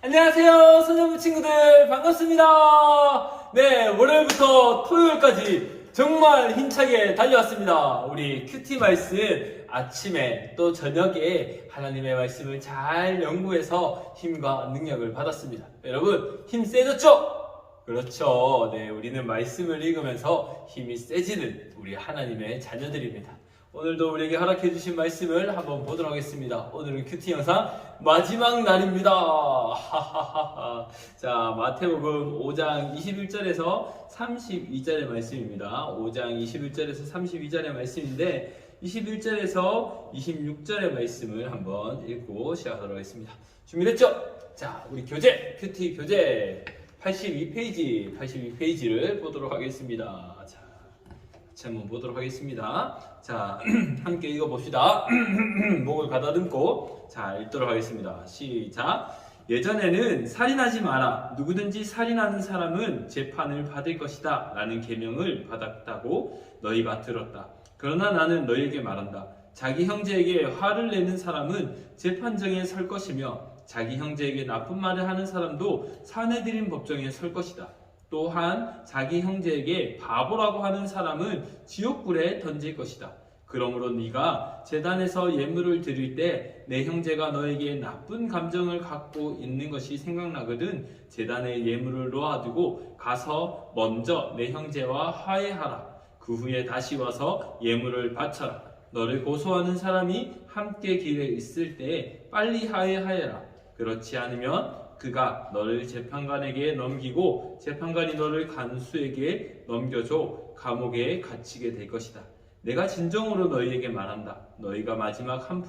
안녕하세요, 손정부 친구들 반갑습니다. 네, 월요일부터 토요일까지 정말 힘차게 달려왔습니다. 우리 큐티 말씀 아침에 또 저녁에 하나님의 말씀을 잘 연구해서 힘과 능력을 받았습니다. 여러분 힘 세졌죠? 그렇죠. 네, 우리는 말씀을 읽으면서 힘이 세지는 우리 하나님의 자녀들입니다. 오늘도 우리에게 허락해 주신 말씀을 한번 보도록 하겠습니다. 오늘은 큐티 영상 마지막 날입니다. 자, 마태복음 5장 21절에서 32절의 말씀입니다. 5장 21절에서 32절의 말씀인데 21절에서 26절의 말씀을 한번 읽고 시작하도록 하겠습니다. 준비됐죠? 자, 우리 교재, 큐티 교재 82페이지를 보도록 하겠습니다. 자, 같이 한번 보도록 하겠습니다. 자, 함께 읽어봅시다. 목을 가다듬고 자, 읽도록 하겠습니다. 시작. 예전에는 살인하지 마라. 누구든지 살인하는 사람은 재판을 받을 것이다. 라는 계명을 받았다고 너희가 들었다. 그러나 나는 너희에게 말한다. 자기 형제에게 화를 내는 사람은 재판정에 설 것이며 자기 형제에게 나쁜 말을 하는 사람도 사내들인 법정에 설 것이다. 또한 자기 형제에게 바보라고 하는 사람은 지옥불에 던질 것이다. 그러므로 네가 제단에서 예물을 드릴 때 내 형제가 너에게 나쁜 감정을 갖고 있는 것이 생각나거든 제단에 예물을 놓아두고 가서 먼저 내 형제와 화해하라. 그 후에 다시 와서 예물을 바쳐라. 너를 고소하는 사람이 함께 길에 있을 때 빨리 화해하여라. 그렇지 않으면 그가 너를 재판관에게 넘기고 재판관이 너를 간수에게 넘겨줘 감옥에 갇히게 될 것이다. 내가 진정으로 너희에게 말한다. 너희가 마지막 한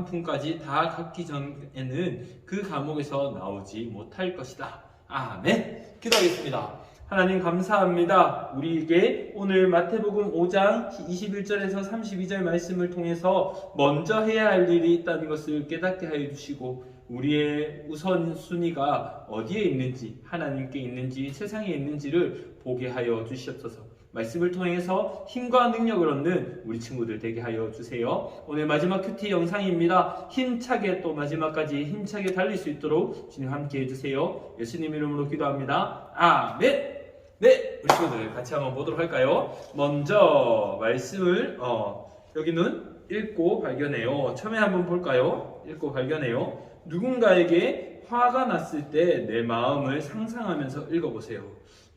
푼까지 다 갚기 전에는 그 감옥에서 나오지 못할 것이다. 아멘. 기도하겠습니다. 하나님 감사합니다. 우리에게 오늘 마태복음 5장 21절에서 32절 말씀을 통해서 먼저 해야 할 일이 있다는 것을 깨닫게 하여 주시고 우리의 우선순위가 어디에 있는지 하나님께 있는지 세상에 있는지를 보게 하여 주시옵소서. 말씀을 통해서 힘과 능력을 얻는 우리 친구들 되게 하여 주세요. 오늘 마지막 큐티 영상입니다. 힘차게 또 마지막까지 힘차게 달릴 수 있도록 주님 함께 해주세요. 예수님 이름으로 기도합니다. 아멘. 네, 우리 친구들 같이 한번 보도록 할까요? 먼저 말씀을 여기는 읽고 발견해요. 처음에 한번 볼까요? 읽고 발견해요. 누군가에게 화가 났을 때 내 마음을 상상하면서 읽어보세요.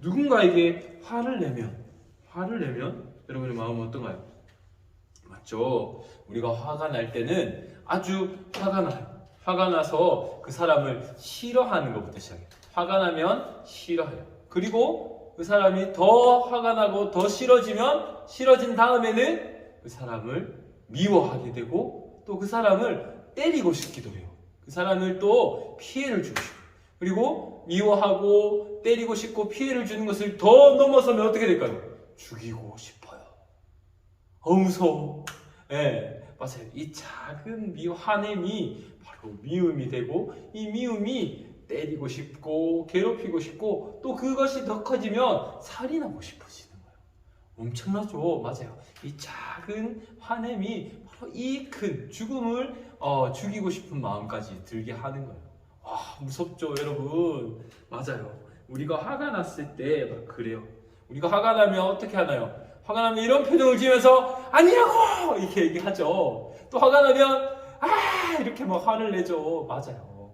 누군가에게 화를 내면 여러분의 마음은 어떤가요? 맞죠? 우리가 화가 날 때는 아주 화가 나요. 화가 나서 그 사람을 싫어하는 것부터 시작해요. 화가 나면 싫어해요. 그리고 그 사람이 더 화가 나고 더 싫어진 다음에는 그 사람을 미워하게 되고 또 그 사람을 때리고 싶기도 해요. 그 사람을 또 피해를 주고 싶고 그리고 미워하고 때리고 싶고 피해를 주는 것을 더 넘어서면 어떻게 될까요? 죽이고 싶어요. 무서워. 네, 맞아요. 이 작은 화냄이 바로 미움이 되고 이 미움이 때리고 싶고 괴롭히고 싶고 또 그것이 더 커지면 살인하고 싶어지는 거예요. 엄청나죠? 맞아요. 이 작은 화냄이 바로 이 큰 죽음을 죽이고 싶은 마음까지 들게 하는 거예요. 와, 무섭죠, 여러분? 맞아요. 우리가 화가 났을 때 막 그래요. 우리가 화가 나면 어떻게 하나요? 화가 나면 이런 표정을 지으면서 아니라고! 이렇게 얘기하죠. 또 화가 나면 이렇게 막 화를 내죠. 맞아요.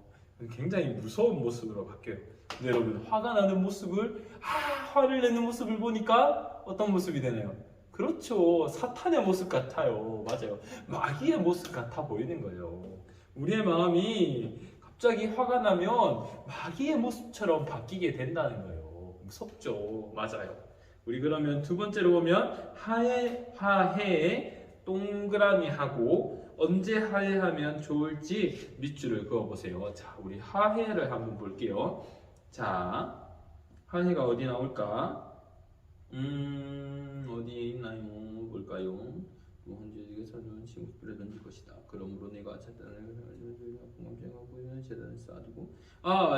굉장히 무서운 모습으로 바뀌어요. 근데 여러분, 화가 나는 모습을 화를 내는 모습을 보니까 어떤 모습이 되나요? 그렇죠. 사탄의 모습 같아요. 맞아요. 마귀의 모습 같아 보이는 거예요. 우리의 마음이 갑자기 화가 나면 마귀의 모습처럼 바뀌게 된다는 거예요. 무섭죠. 맞아요. 우리 그러면 두 번째로 보면 화해에 동그라미 하고 언제 화해하면 좋을지 밑줄을 그어보세요. 자, 우리 화해를 한번 볼게요. 자, 화해가 어디 나올까? 어디에 있나요? 볼까요? 현재에게 사는 지옥불에 던질 것이다. 그러므로 내가 재단을 쌓아두고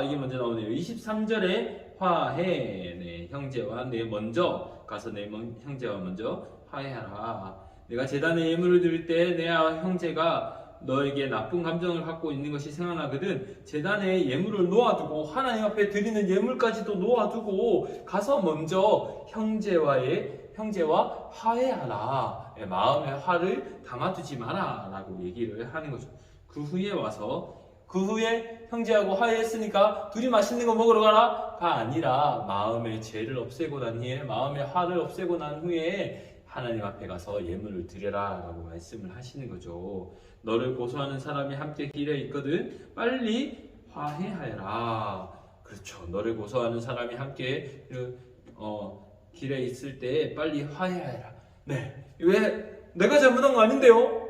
이게 먼저 나오네요. 23절에 화해. 네, 형제와 내 먼저 가서 내 형제와 먼저 화해하라. 내가 제단에 예물을 드릴 때 내 형제가 너에게 나쁜 감정을 갖고 있는 것이 생각나거든 재단에 예물을 놓아두고 하나님 앞에 드리는 예물까지도 놓아두고 가서 먼저 형제와 화해하라. 마음의 화를 담아두지 마라 라고 얘기를 하는 거죠. 그 후에 형제하고 화해했으니까 둘이 맛있는 거 먹으러 가라가 아니라 마음의 죄를 없애고 난 후에 마음의 화를 없애고 난 후에 하나님 앞에 가서 예물을 드려라 라고 말씀을 하시는 거죠. 너를 고소하는 사람이 함께 길에 있거든 빨리 화해하여라. 그렇죠. 너를 고소하는 사람이 함께 길에 있을 때 빨리 화해하여라. 네. 왜 내가 잘못한 거 아닌데요?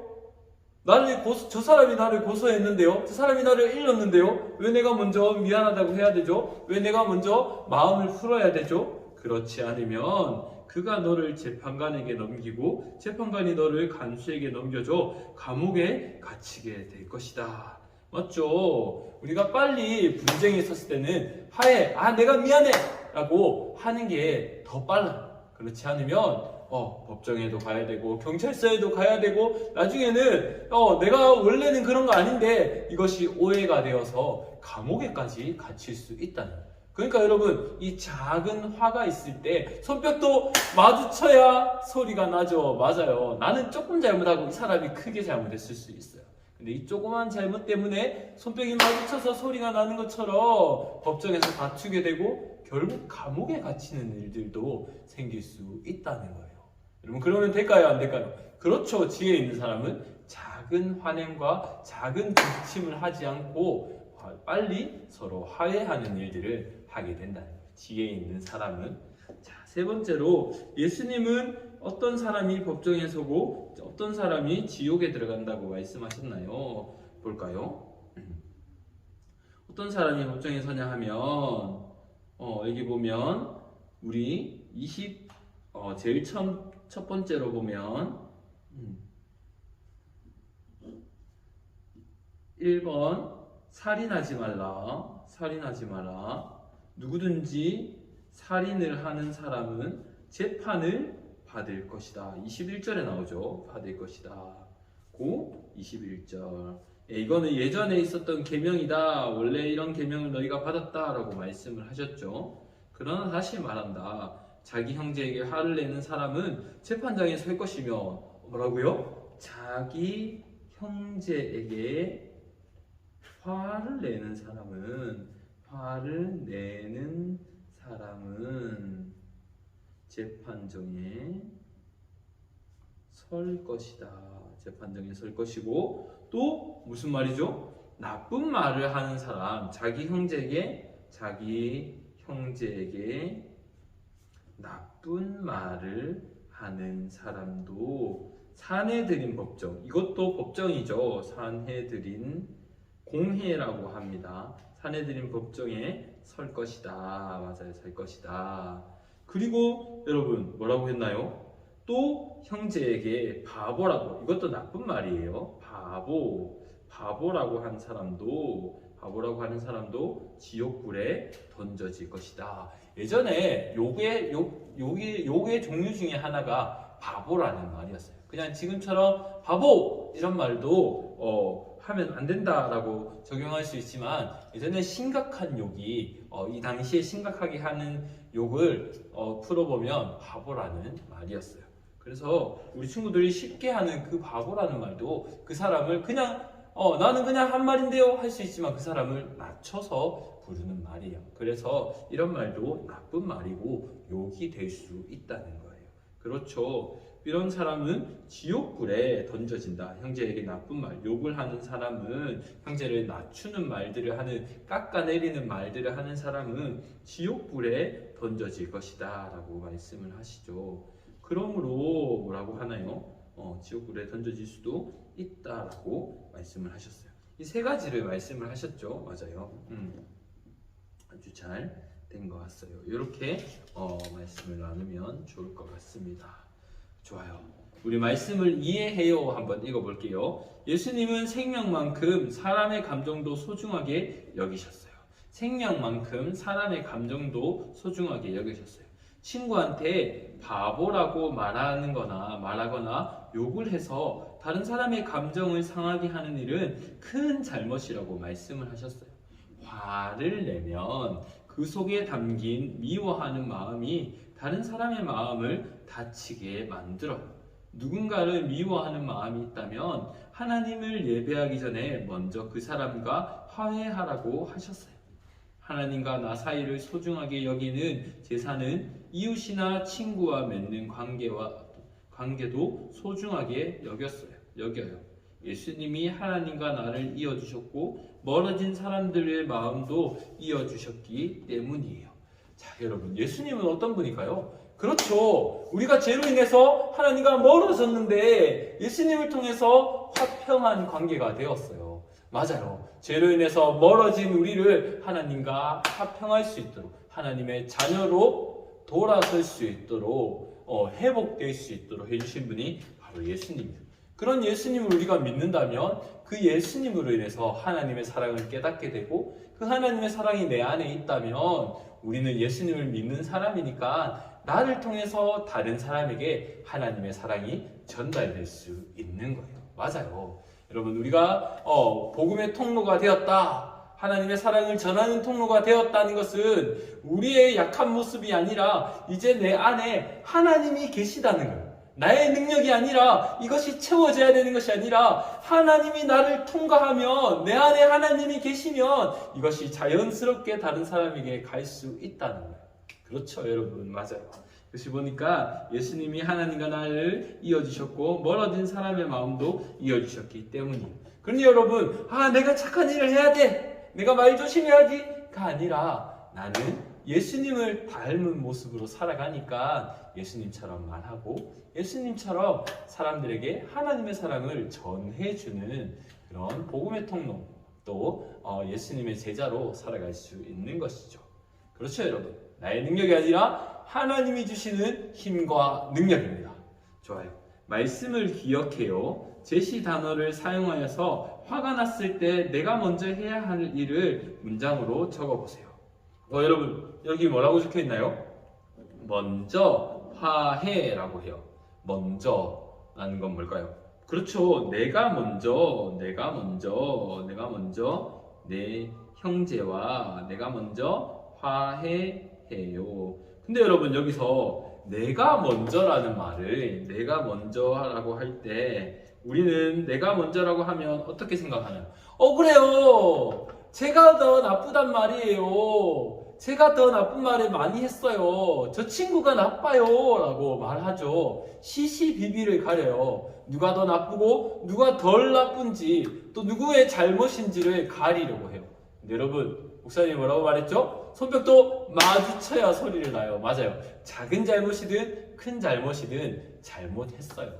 저 사람이 나를 고소했는데요? 저 사람이 나를 일렀는데요? 왜 내가 먼저 미안하다고 해야 되죠? 왜 내가 먼저 마음을 풀어야 되죠? 그렇지 않으면 그가 너를 재판관에게 넘기고 재판관이 너를 간수에게 넘겨줘 감옥에 갇히게 될 것이다. 맞죠? 우리가 빨리 분쟁이 있었을 때는 화해, 내가 미안해! 라고 하는 게 더 빨라요. 그렇지 않으면 법정에도 가야 되고 경찰서에도 가야 되고 나중에는 내가 원래는 그런 거 아닌데 이것이 오해가 되어서 감옥에까지 갇힐 수 있다는 거예요. 그러니까 여러분 이 작은 화가 있을 때 손뼉도 마주쳐야 소리가 나죠. 맞아요. 나는 조금 잘못하고 이 사람이 크게 잘못했을 수 있어요. 근데 이 조그만 잘못 때문에 손뼉이 마주쳐서 소리가 나는 것처럼 법정에서 다투게 되고 결국 감옥에 갇히는 일들도 생길 수 있다는 거예요. 여러분 그러면 될까요? 안 될까요? 그렇죠. 지혜 있는 사람은 작은 환행과 작은 부딪힘을 하지 않고 빨리 서로 화해하는 일들을 하게 된다는 거예요. 지혜 있는 사람은. 자, 세 번째로 예수님은 어떤 사람이 법정에 서고 어떤 사람이 지옥에 들어간다고 말씀하셨나요? 볼까요? 어떤 사람이 법정에 서냐 하면 여기 보면 우리 제일 첫 번째로 보면 1번 살인하지 마라. 누구든지 살인을 하는 사람은 재판을 받을 것이다. 21절에 나오죠. 받을 것이다. 고 21절. 이거는 예전에 있었던 계명이다. 원래 이런 계명을 너희가 받았다라고 말씀을 하셨죠. 그러나 다시 말한다. 자기 형제에게 화를 내는 사람은 재판장에 설 것이며 뭐라고요? 자기 형제에게 화를 내는 사람은 재판정에 설 것이다. 재판정에 설 것이고 또 무슨 말이죠? 나쁜 말을 하는 사람, 자기 형제에게 나쁜 말을 하는 사람도 산헤드린 법정, 이것도 법정이죠. 산헤드린 공회라고 합니다. 산헤드린 법정에 설 것이다. 맞아요. 설 것이다. 그리고 여러분 뭐라고 했나요? 또 형제에게 바보라고, 이것도 나쁜 말이에요. 바보라고 하는 사람도 지옥불에 던져질 것이다. 예전에 욕의 종류 중에 하나가 바보라는 말이었어요. 그냥 지금처럼 바보 이런 말도 하면 안 된다라고 적용할 수 있지만 예전에 심각한 욕이 이 당시에 심각하게 하는 욕을 풀어보면 바보라는 말이었어요. 그래서 우리 친구들이 쉽게 하는 그 바보라는 말도 그 사람을 그냥 나는 그냥 한 말인데요 할 수 있지만 그 사람을 낮춰서 부르는 말이에요. 그래서 이런 말도 나쁜 말이고 욕이 될 수 있다는 거예요. 그렇죠. 이런 사람은 지옥불에 던져진다. 형제에게 나쁜 말, 욕을 하는 사람은, 형제를 낮추는 말들을 하는, 깎아내리는 말들을 하는 사람은 지옥불에 던져질 것이다 라고 말씀을 하시죠. 그러므로 뭐라고 하나요? 지옥불에 던져질 수도 있다라고 말씀을 하셨어요. 이 세 가지를 말씀을 하셨죠. 맞아요. 아주 잘 된 것 같아요. 이렇게 말씀을 나누면 좋을 것 같습니다. 좋아요. 우리 말씀을 이해해요 한번 읽어볼게요. 예수님은 생명만큼 사람의 감정도 소중하게 여기셨어요. 생명만큼 사람의 감정도 소중하게 여기셨어요. 친구한테 바보라고 말하거나 욕을 해서 다른 사람의 감정을 상하게 하는 일은 큰 잘못이라고 말씀을 하셨어요. 화를 내면 그 속에 담긴 미워하는 마음이 다른 사람의 마음을 다치게 만들어요. 누군가를 미워하는 마음이 있다면 하나님을 예배하기 전에 먼저 그 사람과 화해하라고 하셨어요. 하나님과 나 사이를 소중하게 여기는 제사는 이웃이나 친구와 맺는 관계도 소중하게 여겨요. 예수님이 하나님과 나를 이어주셨고 멀어진 사람들의 마음도 이어주셨기 때문이에요. 자, 여러분, 예수님은 어떤 분일까요? 그렇죠. 우리가 죄로 인해서 하나님과 멀어졌는데 예수님을 통해서 화평한 관계가 되었어요. 맞아요. 죄로 인해서 멀어진 우리를 하나님과 화평할 수 있도록, 하나님의 자녀로 돌아설 수 있도록, 회복될 수 있도록 해주신 분이 바로 예수님이에요. 그런 예수님을 우리가 믿는다면 그 예수님으로 인해서 하나님의 사랑을 깨닫게 되고, 그 하나님의 사랑이 내 안에 있다면 우리는 예수님을 믿는 사람이니까 나를 통해서 다른 사람에게 하나님의 사랑이 전달될 수 있는 거예요. 맞아요. 여러분, 우리가 복음의 통로가 되었다, 하나님의 사랑을 전하는 통로가 되었다는 것은 우리의 약한 모습이 아니라 이제 내 안에 하나님이 계시다는 거예요. 나의 능력이 아니라, 이것이 채워져야 되는 것이 아니라 하나님이 나를 통과하면, 내 안에 하나님이 계시면 이것이 자연스럽게 다른 사람에게 갈 수 있다는 거예요. 그렇죠, 여러분. 맞아요. 그것이 보니까 예수님이 하나님과 나를 이어주셨고 멀어진 사람의 마음도 이어주셨기 때문이에요. 그런데 여러분, 내가 착한 일을 해야 돼, 내가 말 조심해야지가 아니라 나는 예수님을 닮은 모습으로 살아가니까 예수님처럼 말하고 예수님처럼 사람들에게 하나님의 사랑을 전해주는 그런 복음의 통로, 또 예수님의 제자로 살아갈 수 있는 것이죠. 그렇죠, 여러분. 나의 능력이 아니라 하나님이 주시는 힘과 능력입니다. 좋아요. 말씀을 기억해요. 제시 단어를 사용하여서 화가 났을 때 내가 먼저 해야 할 일을 문장으로 적어보세요. 여러분, 여기 뭐라고 적혀 있나요? 먼저 화해라고 해요. 먼저라는 건 뭘까요? 그렇죠. 내가 먼저 내 형제와 내가 먼저 화해해요. 근데 여러분, 여기서 내가 먼저라는 말을 내가 먼저라고 할 때 우리는 내가 먼저라고 하면 어떻게 생각하나요? 그래요. 제가 더 나쁘단 말이에요. 제가 더 나쁜 말을 많이 했어요. 저 친구가 나빠요 라고 말하죠. 시시비비를 가려요. 누가 더 나쁘고 누가 덜 나쁜지, 또 누구의 잘못인지를 가리려고 해요. 근데 여러분, 목사님이 뭐라고 말했죠? 손뼉도 마주쳐야 소리를 나요. 맞아요. 작은 잘못이든 큰 잘못이든 잘못했어요.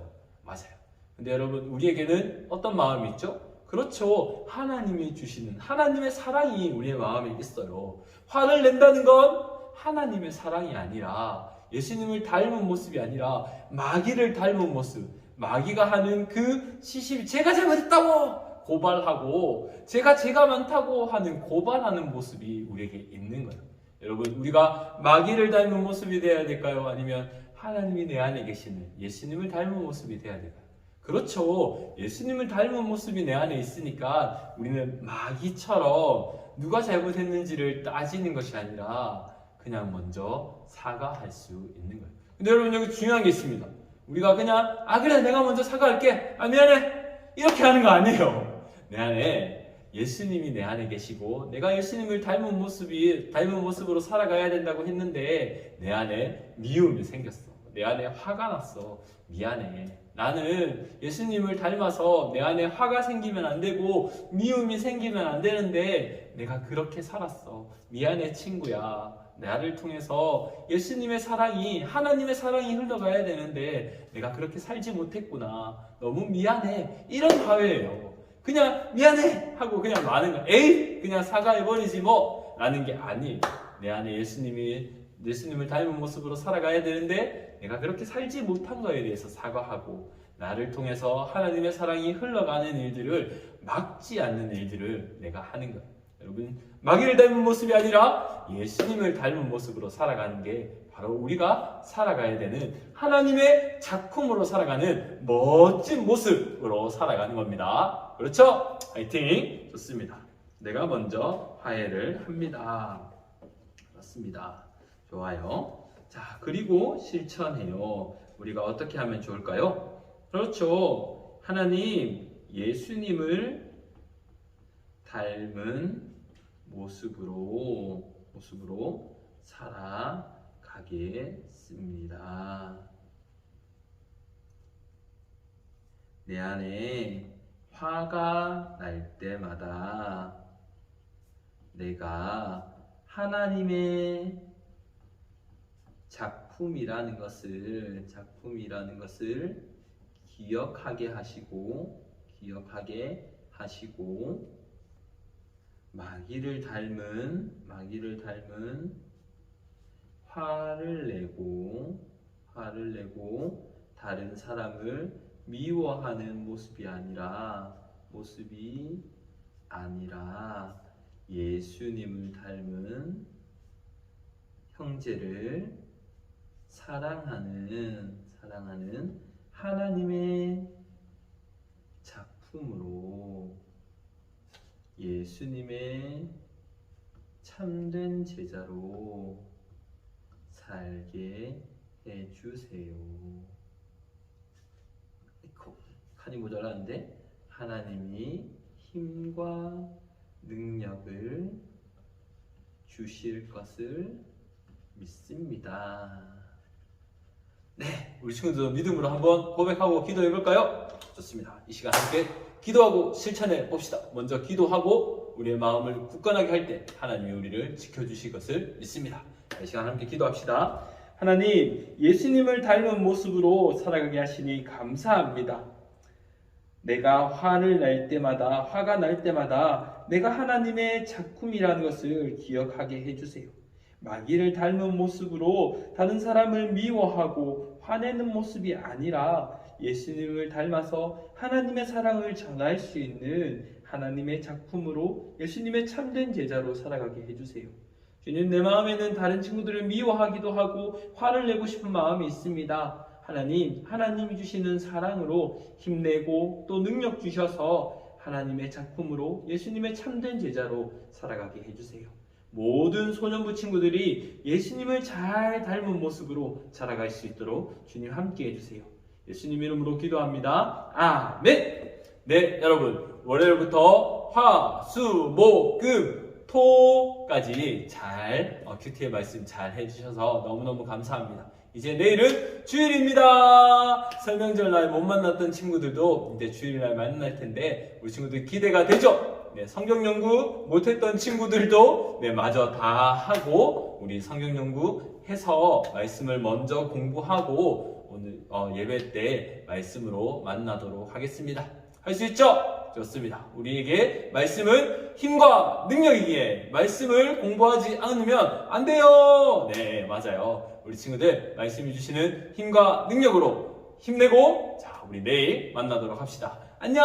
맞아요. 근데 여러분, 우리에게는 어떤 마음이 있죠? 그렇죠. 하나님이 주시는 하나님의 사랑이 우리의 마음에 있어요. 화를 낸다는 건 하나님의 사랑이 아니라, 예수님을 닮은 모습이 아니라 마귀를 닮은 모습, 마귀가 하는 그 제가 잘못했다고 고발하고 제가 많다고 하는 고발하는 모습이 우리에게 있는 거예요. 여러분, 우리가 마귀를 닮은 모습이 되어야 될까요? 아니면 하나님이 내 안에 계시는 예수님을 닮은 모습이 되어야 될까요? 그렇죠. 예수님을 닮은 모습이 내 안에 있으니까 우리는 마귀처럼 누가 잘못했는지를 따지는 것이 아니라 그냥 먼저 사과할 수 있는 거예요. 근데 여러분, 여기 중요한 게 있습니다. 우리가 그냥 그래, 내가 먼저 사과할게, 미안해, 이렇게 하는 거 아니에요. 내 안에 예수님이 내 안에 계시고 내가 예수님을 닮은 모습으로 살아가야 된다고 했는데 내 안에 미움이 생겼어. 내 안에 화가 났어. 미안해. 나는 예수님을 닮아서 내 안에 화가 생기면 안 되고 미움이 생기면 안 되는데 내가 그렇게 살았어. 미안해, 친구야. 나를 통해서 예수님의 사랑이, 하나님의 사랑이 흘러가야 되는데 내가 그렇게 살지 못했구나. 너무 미안해. 이런 화해예요. 그냥 미안해 하고 그냥 마는 거야. 그냥 사과해버리지 뭐 라는 게 아니에요. 내 안에 예수님을 닮은 모습으로 살아가야 되는데 내가 그렇게 살지 못한 거에 대해서 사과하고, 나를 통해서 하나님의 사랑이 흘러가는 일들을 막지 않는 일들을 내가 하는 거예요. 여러분, 마귀를 닮은 모습이 아니라 예수님을 닮은 모습으로 살아가는 게 바로 우리가 살아가야 되는 하나님의 작품으로 살아가는 멋진 모습으로 살아가는 겁니다. 그렇죠? 화이팅! 좋습니다. 내가 먼저 화해를 합니다. 그렇습니다. 좋아요. 자, 그리고 실천해요. 우리가 어떻게 하면 좋을까요? 그렇죠. 하나님, 예수님을 닮은 모습으로 살아가겠습니다. 내 안에 화가 날 때마다 내가 하나님의 작품이라는 것을 기억하게 하시고 마귀를 닮은 화를 내고 다른 사람을 미워하는 모습이 아니라 예수님을 닮은 형제를 사랑하는 하나님의 작품으로 예수님의 참된 제자로 살게 해주세요. 칸이 모자라는데 하나님이 힘과 능력을 주실 것을 믿습니다. 네, 우리 친구들 믿음으로 한번 고백하고 기도해 볼까요? 좋습니다. 이 시간 함께 기도하고 실천해 봅시다. 먼저 기도하고 우리의 마음을 굳건하게 할 때 하나님이 우리를 지켜주실 것을 믿습니다. 이 시간 함께 기도합시다. 하나님, 예수님을 닮은 모습으로 살아가게 하시니 감사합니다. 내가 화가 날 때마다 내가 하나님의 작품이라는 것을 기억하게 해주세요. 마귀를 닮은 모습으로 다른 사람을 미워하고 화내는 모습이 아니라 예수님을 닮아서 하나님의 사랑을 전할 수 있는 하나님의 작품으로 예수님의 참된 제자로 살아가게 해주세요. 주님, 내 마음에는 다른 친구들을 미워하기도 하고 화를 내고 싶은 마음이 있습니다. 하나님이 주시는 사랑으로 힘내고 또 능력 주셔서 하나님의 작품으로 예수님의 참된 제자로 살아가게 해주세요. 모든 소년부 친구들이 예수님을 잘 닮은 모습으로 자라갈 수 있도록 주님 함께 해주세요. 예수님 이름으로 기도합니다. 아멘. 네, 여러분, 월요일부터 화, 수, 목, 금, 토까지 잘 큐티의 말씀 잘 해주셔서 너무너무 감사합니다. 이제 내일은 주일입니다. 설명절날 못 만났던 친구들도 이제 주일날 만날 텐데 우리 친구들 기대가 되죠? 네, 성경 연구 못했던 친구들도 마저 다 하고 우리 성경 연구 해서 말씀을 먼저 공부하고 오늘 예배 때 말씀으로 만나도록 하겠습니다. 할 수 있죠? 좋습니다. 우리에게 말씀은 힘과 능력이기에 말씀을 공부하지 않으면 안 돼요. 네, 맞아요. 우리 친구들 말씀이 주시는 힘과 능력으로 힘내고 자, 우리 내일 만나도록 합시다. 안녕.